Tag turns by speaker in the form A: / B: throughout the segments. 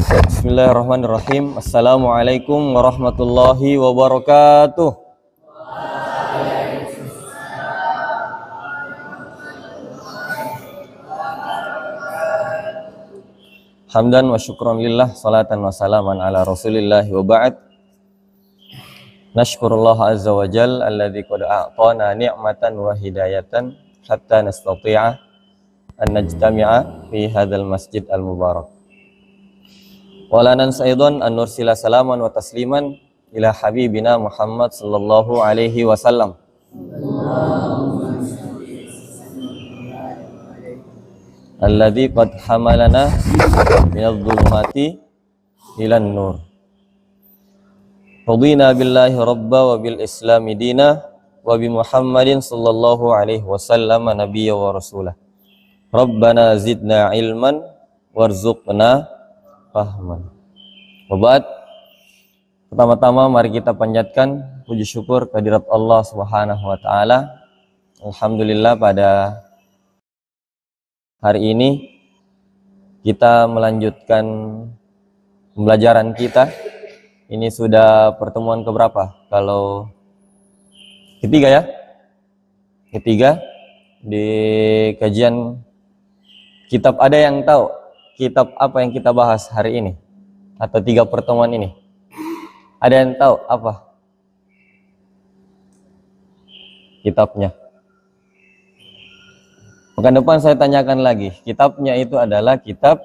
A: Bismillahirrahmanirrahim. Assalamualaikum warahmatullahi wabarakatuh. Hamdan wa syukran lillah, salatan wa salaman ala rasulillahi wa ba'd. Nashkurullah azza wa jal alladzi qad a'tana ni'matan wa hidayatan hatta nastati'a an najtami'a fi hadzal masjid al-mubarak. Wa la nansa aidan an nursila salaman wa tasliman ila habibina Muhammad sallallahu alaihi wasallam. Alladzi qad hamalana minadh-dhulumati ilan nur. Radina billahi rabba wa bil islami dina wa bi Muhammadin sallallahu alaihi wasallam nabiyya wa rasulah. Rabbana zidna ilman warzuqna fahman. Wabad, pertama-tama mari kita panjatkan puji syukur kehadirat Allah Subhanahu wa taala. Alhamdulillah pada hari ini kita melanjutkan pembelajaran kita. Ini sudah pertemuan keberapa? Kalau ketiga ya? Ketiga di kajian kitab. Ada yang tahu kitab apa yang kita bahas hari ini? Atau 3 pertemuan ini? Ada yang tahu apa kitabnya? Pekan depan saya tanyakan lagi. Kitabnya itu adalah kitab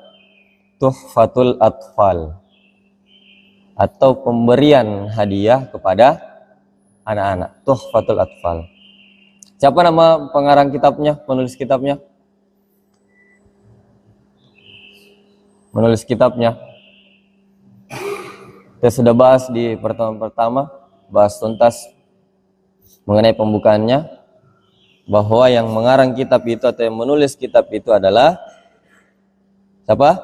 A: Tuhfatul Atfal, atau pemberian hadiah kepada anak-anak. Tuhfatul Atfal. Siapa nama pengarang kitabnya, penulis kitabnya? Menulis kitabnya. Kita sudah bahas di pertemuan pertama, bahas tuntas mengenai pembukaannya, bahwa yang mengarang kitab itu atau yang menulis kitab itu adalah siapa?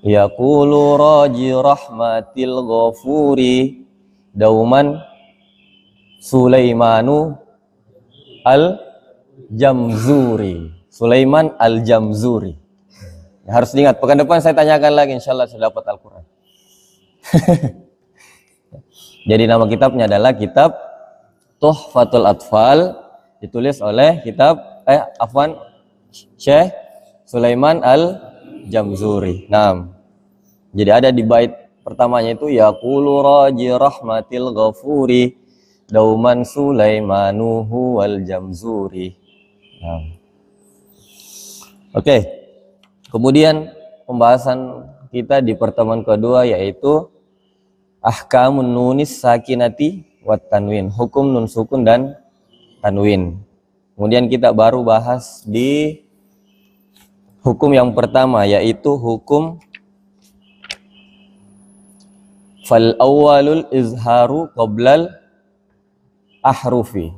A: Yaqulu raji rahmatil ghafuri dauman Sulaimanu al-Jamzuri. Sulaiman al-Jamzuri. Harus diingat, pekan depan saya tanyakan lagi, insyaallah sudah dapat Al-Quran. Jadi nama kitabnya adalah kitab Tuhfatul Atfal, ditulis oleh Syekh Sulaiman al-Jamzuri. Nah, jadi ada di bait pertamanya itu yaqulu raji rahmatil ghafuri dauman Sulaimanuhu wal Jamzuri. Nah. Oke. Kemudian pembahasan kita di pertemuan kedua yaitu ahkamun nunis sakinati wat tanwin, hukum nun sukun dan tanwin. Kemudian kita baru bahas di hukum yang pertama yaitu hukum fal awwalul izharu qoblal ahrufi.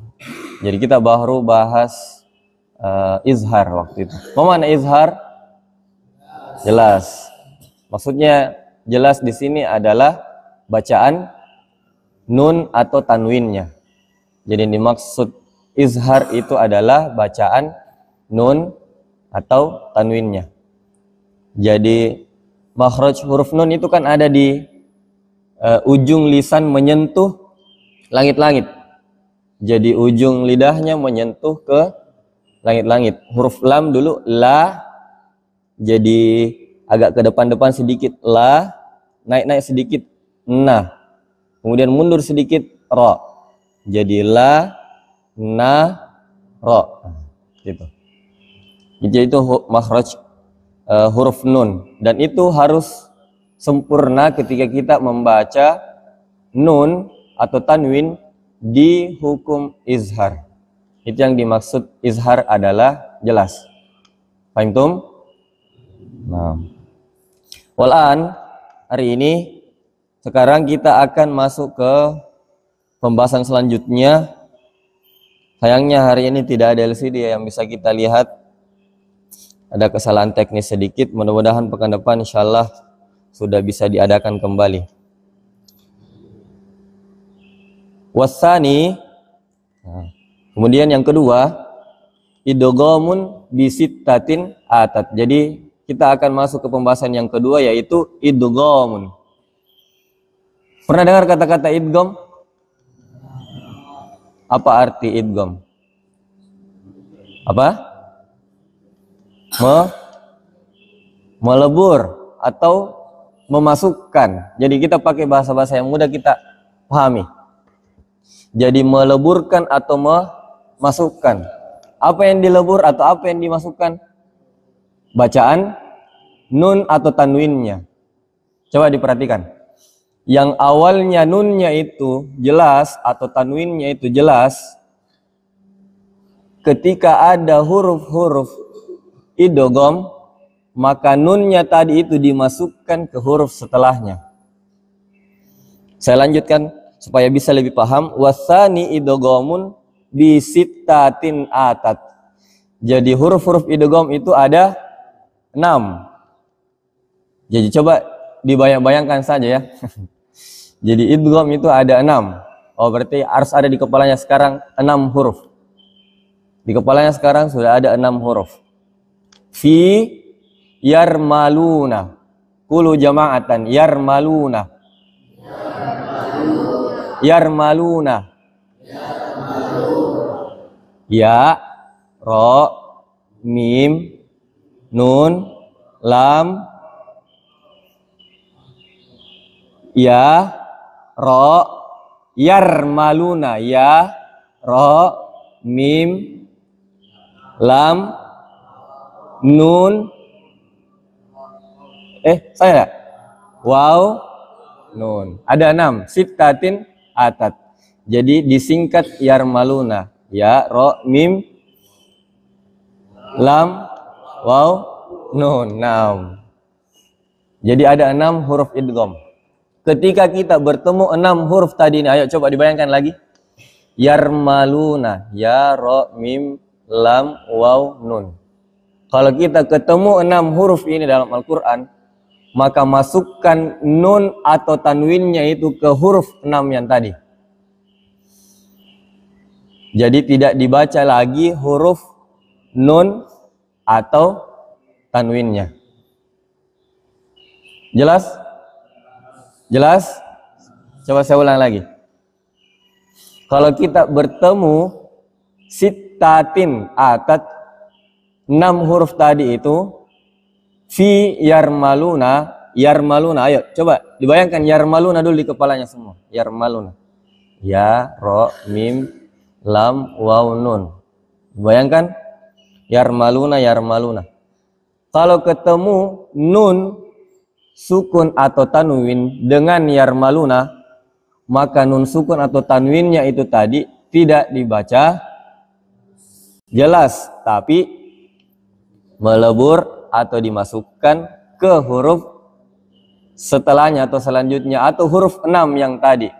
A: Jadi kita baru bahas izhar waktu itu. Mana izhar? Jelas. Maksudnya jelas di sini adalah bacaan nun atau tanwinnya. Jadi dimaksud izhar itu adalah bacaan nun atau tanwinnya. Jadi makhraj huruf nun itu kan ada di ujung lisan menyentuh langit-langit. Jadi ujung lidahnya menyentuh ke langit-langit. Huruf lam dulu la, jadi agak ke depan-depan sedikit la, naik-naik sedikit na, kemudian mundur sedikit ra, jadi la, na, ra, gitu. Jadi itu makhraj huruf nun, dan itu harus sempurna ketika kita membaca nun atau tanwin di hukum izhar. Itu yang dimaksud izhar adalah jelas. Paham tum? Nah, walan hari ini sekarang kita akan masuk ke pembahasan selanjutnya. Sayangnya hari ini tidak ada LCD yang bisa kita lihat. Ada kesalahan teknis sedikit. Mudah-mudahan pekan depan insyaallah sudah bisa diadakan kembali. Wasani. Kemudian yang kedua, idghamun bisittatin atat. Jadi kita akan masuk ke pembahasan yang kedua, yaitu idghamun. Pernah dengar kata-kata idgham? Apa arti idgham? Apa? Melebur atau memasukkan. Jadi kita pakai bahasa-bahasa yang mudah kita pahami. Jadi meleburkan atau memasukkan. Apa yang dilebur atau apa yang dimasukkan? Bacaan nun atau tanwinnya. Coba diperhatikan. Yang awalnya nunnya itu jelas atau tanwinnya itu jelas, ketika ada huruf-huruf idgham, maka nunnya tadi itu dimasukkan ke huruf setelahnya. Saya lanjutkan supaya bisa lebih paham. Wasani idghamun bisittatin atat. Jadi huruf-huruf idgham itu ada 6. Jadi coba dibayang-bayangkan saja ya. Jadi idgham itu ada 6. Oh, berarti harus ada di kepalanya sekarang 6 huruf. Di kepalanya sekarang sudah ada 6 huruf. Fi yarmaluna. Qulu jama'atan yarmaluna. Yarmaluna. Ya, ro, mim, nun, lam, ya, ro, yarmaluna. Ya, ro, mim, lam, nun, saya waw, nun. Ada 6. Sittatin atat. Jadi disingkat yarmaluna. Ya, ro, mim, lam, waw, nun. 6. Jadi ada 6 huruf idgham. Ketika kita bertemu 6 huruf tadi ini, ayo coba dibayangkan lagi. Yarmaluna. Ya, ro, mim, lam, waw, nun. Kalau kita ketemu 6 huruf ini dalam Al-Quran, maka masukkan nun atau tanwinnya itu ke huruf 6 yang tadi. Jadi tidak dibaca lagi huruf nun atau tanwinnya. Jelas? Jelas? Coba saya ulang lagi. Kalau kita bertemu sittatin atat, 6 huruf tadi itu, fi yarmaluna, yarmaluna. Ayo coba dibayangkan yarmaluna dulu di kepalanya semua. Yarmaluna. Ya, ro, mim, lam, waw, nun. Bayangkan yarmaluna, yarmaluna. Kalau ketemu nun, sukun atau tanwin dengan yarmaluna, maka nun sukun atau tanwinnya itu tadi tidak dibaca jelas, tapi melebur atau dimasukkan ke huruf setelahnya atau selanjutnya, atau huruf 6 yang tadi.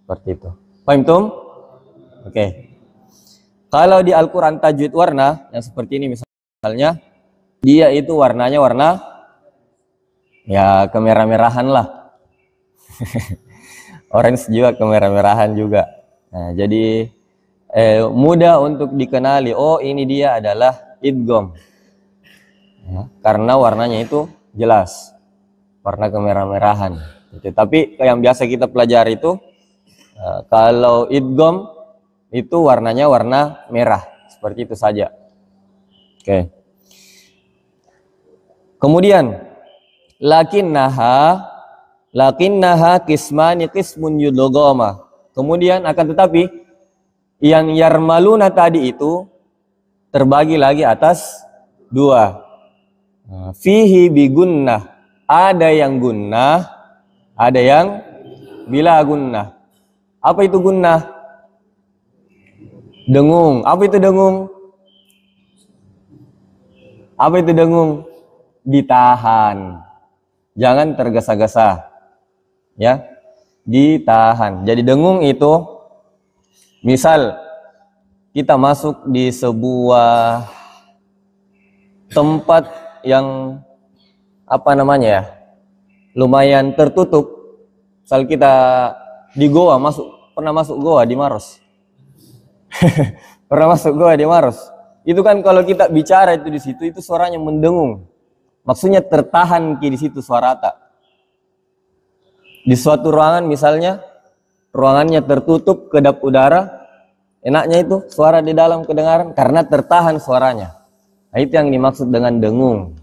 A: Seperti itu. Paham tum? Oke. Kalau di Al-Quran tajwid warna yang seperti ini misalnya, dia itu warnanya warna ya kemerah-merahan lah. Orange juga, kemerah-merahan juga. Nah, jadi mudah untuk dikenali. Oh, ini dia adalah idgham. Ya, karena warnanya itu jelas, warna kemerah-merahan. Tapi yang biasa kita pelajari itu kalau idgham itu warnanya warna merah, seperti itu saja. Oke. Kemudian lakinnaha qismani qismun yudghama. Kemudian akan tetapi yang yarmaluna tadi itu terbagi lagi atas 2. Fihi bigunnah. Ada yang gunnah, ada yang bila gunnah. Apa itu gunnah? Dengung. Apa itu dengung? Apa itu dengung? Ditahan. Jangan tergesa-gesa. Ya. Ditahan. Jadi dengung itu misal kita masuk di sebuah tempat yang apa namanya ya, lumayan tertutup. Misal kita di goa, pernah masuk goa di Maros. Pernah masuk goa di Maros. Itu kan kalau kita bicara itu di situ, itu suaranya mendengung. Maksudnya tertahan di situ suara ta. Di suatu ruangan misalnya, ruangannya tertutup, kedap udara, enaknya itu suara di dalam kedengaran karena tertahan suaranya. Nah, itu yang dimaksud dengan dengung.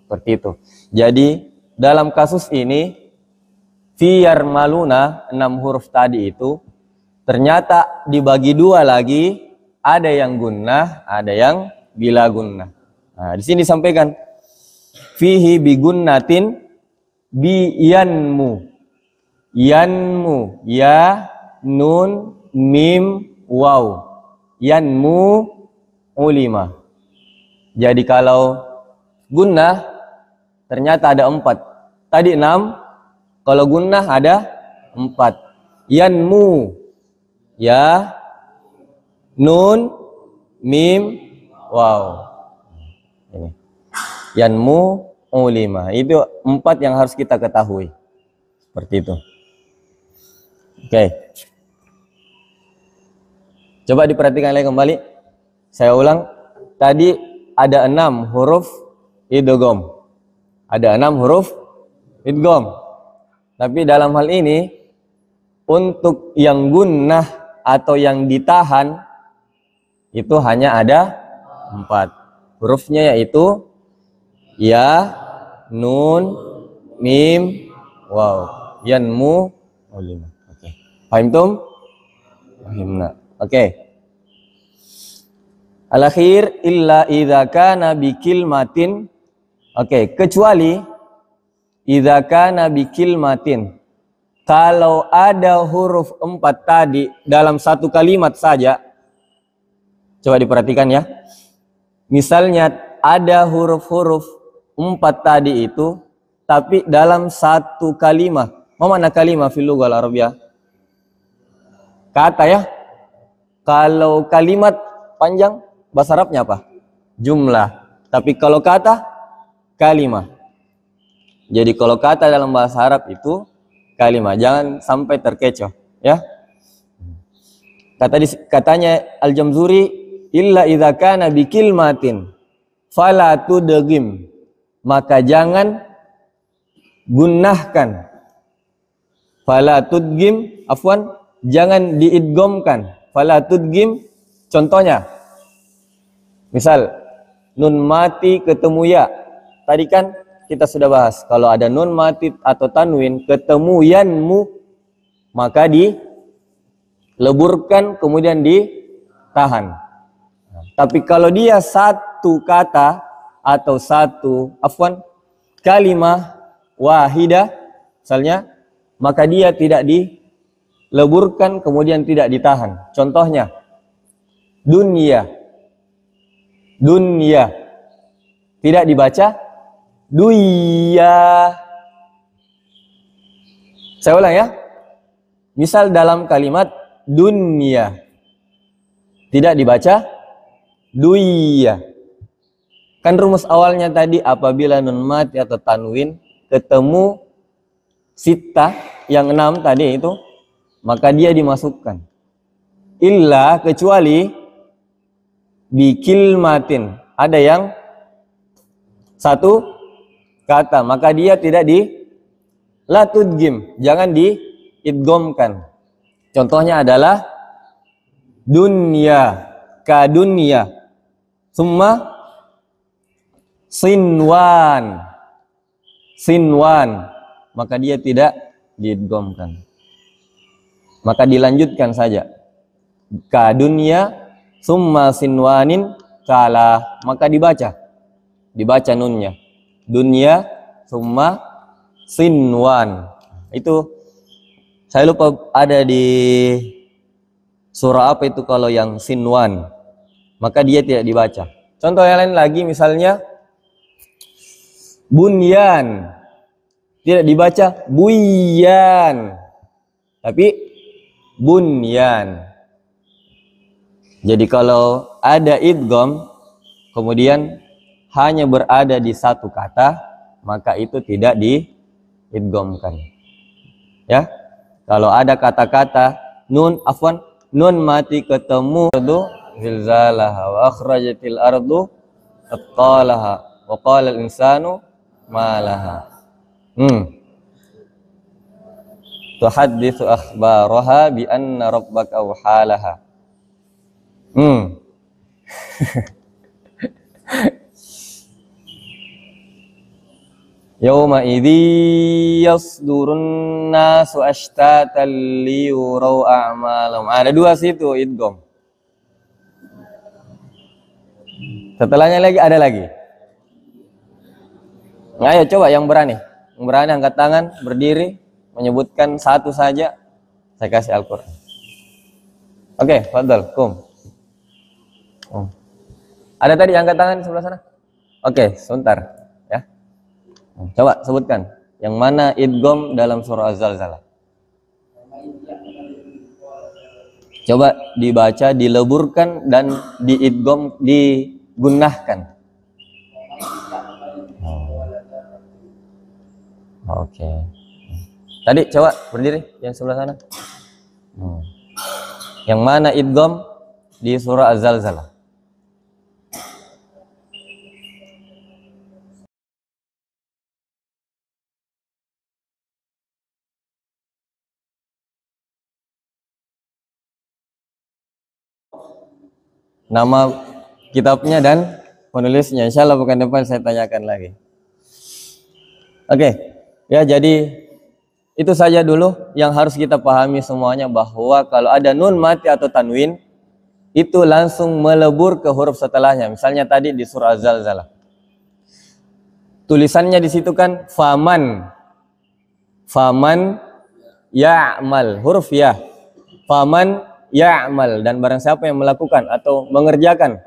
A: Seperti itu. Jadi dalam kasus ini fi yarmaluna 6 huruf tadi itu ternyata dibagi dua lagi, ada yang gunnah, ada yang bila gunnah. Nah, di sini disampaikan fihi bi gunnatin bi yanmu. Yanmu, ya, nun, mim, waw. Yanmu ulima. Jadi kalau gunnah ternyata ada 4. Tadi 6, kalau gunnah ada 4. Yanmu, ya, nun, mim, waw. Ini. Yanmu ulima. Itu 4 yang harus kita ketahui. Seperti itu. Oke. Coba diperhatikan lagi kembali. Saya ulang. Tadi ada 6 huruf idgham. Ada 6 huruf idgham. Tapi dalam hal ini untuk yang gunnah atau yang ditahan itu hanya ada 4. Hurufnya yaitu ya, nun, mim, waw. Yanmu ulima. Oke. Paham tum? Pahimna. Oke. Al-akhir illa idza kana bi kilmatin. Oke, kecuali idza kana bi kilmatin. Kalau ada huruf 4 tadi dalam satu kalimat saja. Coba diperhatikan ya. Misalnya ada huruf-huruf 4 tadi itu tapi dalam satu kalimat. Apa makna kalimat fil lughah Arabiyah? Kata ya. Kalau kalimat panjang bahasa Arabnya apa? Jumlah. Tapi kalau kata kalimat. Jadi kalau kata dalam bahasa Arab itu kalimat. Jangan sampai terkecoh, ya. Katanya Al-Jamzuri illa idza kana bi kilmatin fala tudghim. Maka jangan gunnahkan. Fala tudghim, afwan, jangan diidghamkan. Fala tudghim, contohnya. Misal nun mati ketemu ya. Tadi kan kita sudah bahas kalau ada nun mati atau tanwin ketemu yanmu maka dileburkan kemudian ditahan. Tapi kalau dia satu kata atau satu kalimah wahidah misalnya, maka dia tidak dileburkan kemudian tidak ditahan. Contohnya dunia. Dunia tidak dibaca duya. Saya ulang ya. Misal dalam kalimat dunia tidak dibaca duya. Kan rumus awalnya tadi apabila nun mati atau tanwin ketemu sita yang 6 tadi itu, maka dia dimasukkan. Illa kecuali bikilmatin, ada yang satu kata, maka dia tidak la tudghim, jangan diidghamkan. Contohnya adalah dunya, ka dunya, summa sinwan, sinwan, maka dia tidak diidghamkan. Maka dilanjutkan saja. Ka dunya summa sinwanin kala, maka dibaca nunnya. Dunya summa sinwan. Itu saya lupa ada di surah apa itu kalau yang sinwan. Maka dia tidak dibaca. Contoh yang lain lagi misalnya bunyan. Tidak dibaca buyan, tapi bunyan. Jadi kalau ada idgham kemudian hanya berada di satu kata, maka itu tidak diidghamkan. Ya. Kalau ada kata-kata nun mati ketemu itu zilzalaha wa akhrajatil ardu athqalaha wa qala al insanu ma laha. Tuhadditsu akhbaraha bi anna rabbaka awhalaha. Yauma idzi yasdurun nasu ashtatan liyurau a'malahum. Ada dua situ idgham. Setelahnya lagi ada lagi. Nah, ayo coba yang berani. Yang berani angkat tangan, berdiri, menyebutkan satu saja. Saya kasih Al-Qur'an. Oke, fadhal, kum. Ada tadi angkat tangan sebelah sana? Oke, sebentar. Coba sebutkan yang mana idgham dalam surah Az-Zalzalah. Coba dibaca, dileburkan dan diidgham, digunnahkan. Oke. Tadi coba berdiri yang sebelah sana. Yang mana idgham di surah Az-Zalzalah? Nama kitabnya dan penulisnya. Insya Allah bukan depan saya tanyakan lagi. Oke, ya jadi itu saja dulu yang harus kita pahami semuanya, bahwa kalau ada nun mati atau tanwin itu langsung melebur ke huruf setelahnya. Misalnya tadi di surah Az-Zalzalah, tulisannya di situ kan faman ya'mal, huruf ya, faman ya'mal, dan barang siapa yang melakukan atau mengerjakan.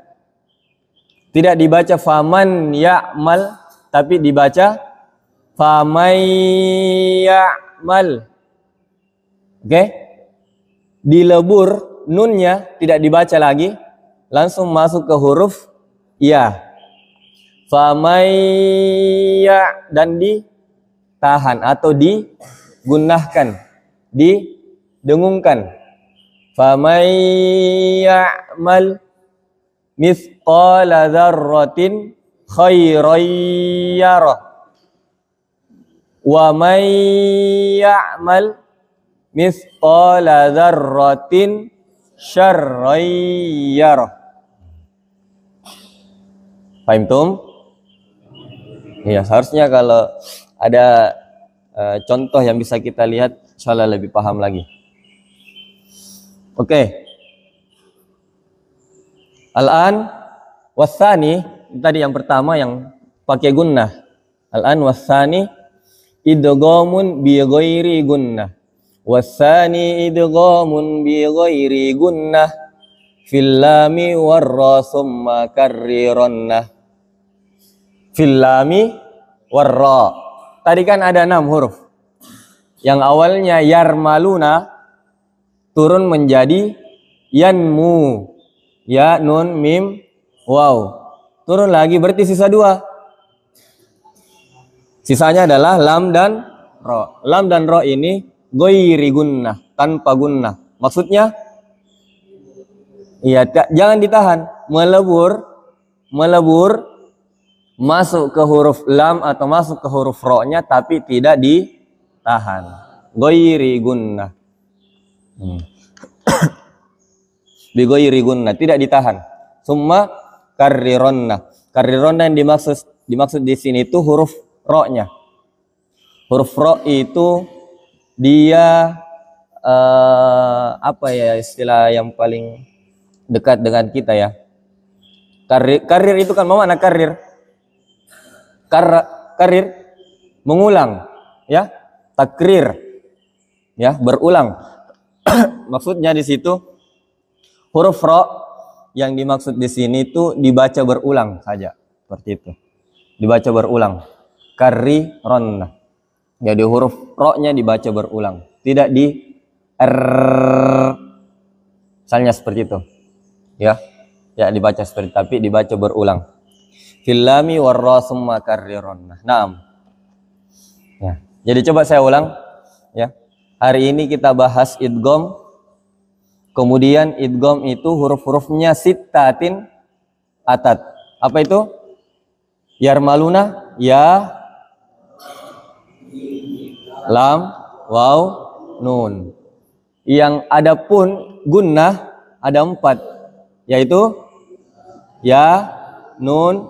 A: Tidak dibaca faman ya'mal, tapi dibaca famay ya'mal. Oke? Dilebur nunnya, tidak dibaca lagi, langsung masuk ke huruf ya. Famay ya, dan ditahan atau digunnahkan, didengungkan. Faman ya'mal mithqala dzarratin khairan yarah wa man ya'mal mithqala dzarratin syarran yarah. Fahimtum? Iya, seharusnya kalau ada contoh yang bisa kita lihat, insyaallah lebih paham lagi. Oke. Al-an wasani, tadi yang pertama yang pakai gunnah. Al-an wasani idghamun bi ghairi gunnah. Wasani idghamun bi ghairi gunnah fil lami war ra summa karrirannah. Fil lami war ra. Tadi kan ada 6 huruf. Yang awalnya yarmaluna turun menjadi yanmu, ya, nun, mim, waw. Turun lagi, berarti sisa 2. Sisanya adalah lam dan ro. Lam dan ro ini ghairi gunnah, tanpa gunnah. Maksudnya, iya, jangan ditahan, melebur masuk ke huruf lam atau masuk ke huruf ro-nya, tapi tidak ditahan. Ghairi gunnah. Bi ghairi gunnah, tidak ditahan. Summa karrironna. Karrironna yang dimaksud di sini itu huruf ro-nya. Huruf ro itu dia apa ya, istilah yang paling dekat dengan kita ya. Karir itu kan mana karir? Karir mengulang, ya, takrir, ya, berulang. Maksudnya di situ huruf ro yang dimaksud di sini itu dibaca berulang saja, seperti itu. Dibaca berulang. Karrironna. Jadi huruf ro-nya dibaca berulang, tidak di misalnya seperti itu. Ya. Ya, dibaca seperti, tapi dibaca berulang. Fil lami war ra summa karrironna. Naam. Ya. Jadi coba saya ulang, ya. Hari ini kita bahas idgham Kemudian idgham itu huruf-hurufnya sittatin atat. Apa itu? Yarmaluna, ya, lam, waw, nun. Yang ada pun gunnah ada 4, yaitu ya, nun,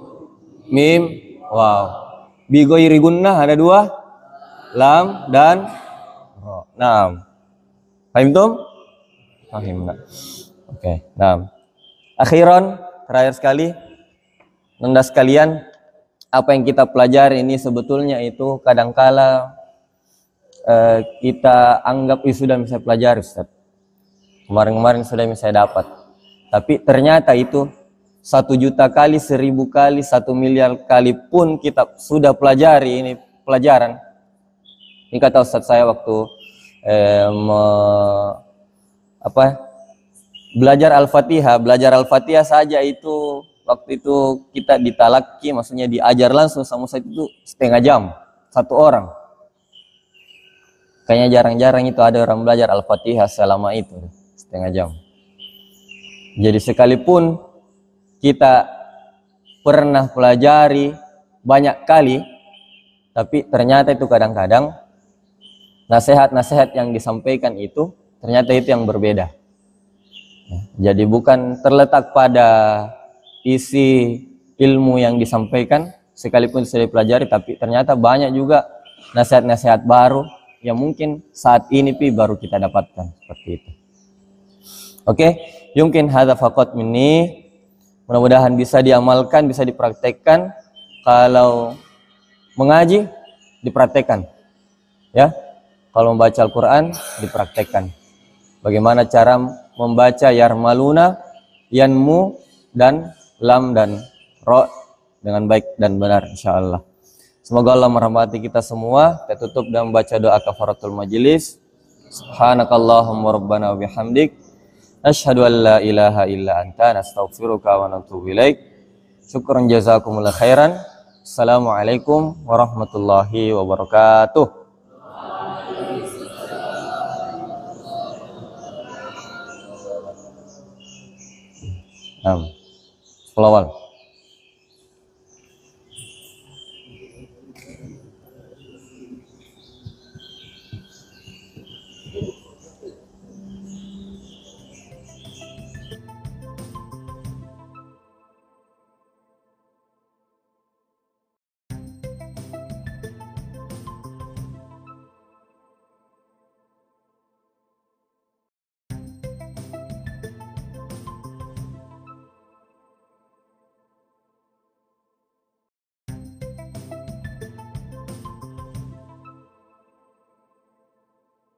A: mim, waw. Bi ghairi gunnah ada 2, lam dan ro. Naam. Fahimtum? Fahimna. Oke, naam. Akhiran, terakhir sekali, Nanda sekalian, apa yang kita pelajari ini sebetulnya itu kadangkala kita anggap sudah bisa pelajari, Ustaz. Kemarin-kemarin sudah bisa dapat. Tapi ternyata itu 1 juta kali, 1000 kali, 1 miliar kali pun kita sudah pelajari ini pelajaran. Ini kata Ustaz saya waktu belajar Al-Fatihah saja itu waktu itu kita ditalaki, maksudnya diajar langsung sama Ustaz itu setengah jam, 1 orang. Kayaknya jarang-jarang itu ada orang belajar Al-Fatihah selama itu, setengah jam. Jadi sekalipun kita pernah pelajari banyak kali, tapi ternyata itu kadang-kadang nasihat-nasihat yang disampaikan itu ternyata itu yang berbeda. Jadi bukan terletak pada isi ilmu yang disampaikan sekalipun sudah dipelajari, tapi ternyata banyak juga nasihat-nasihat baru yang mungkin saat ini baru kita dapatkan seperti itu. Oke, mungkin hadza faqat minni. Mudah-mudahan bisa diamalkan, bisa dipraktekkan. Kalau mengaji dipraktekkan, ya. Kalau membaca Al-Quran dipraktekkan. Bagaimana cara membaca yarmaluna, yanmu, dan lam dan ro dengan baik dan benar, insyaallah. Semoga Allah merahmati kita semua. Kita tutup dengan membaca doa kafaratul majelis. Subhanakallahumma rabbana wa bihamdik, asyhadu an la ilaha illa anta, nastaghfiruka wa natubu ilaik. Syukran jazakumullah khairan. Assalamualaikum warahmatullahi wabarakatuh. Selawat.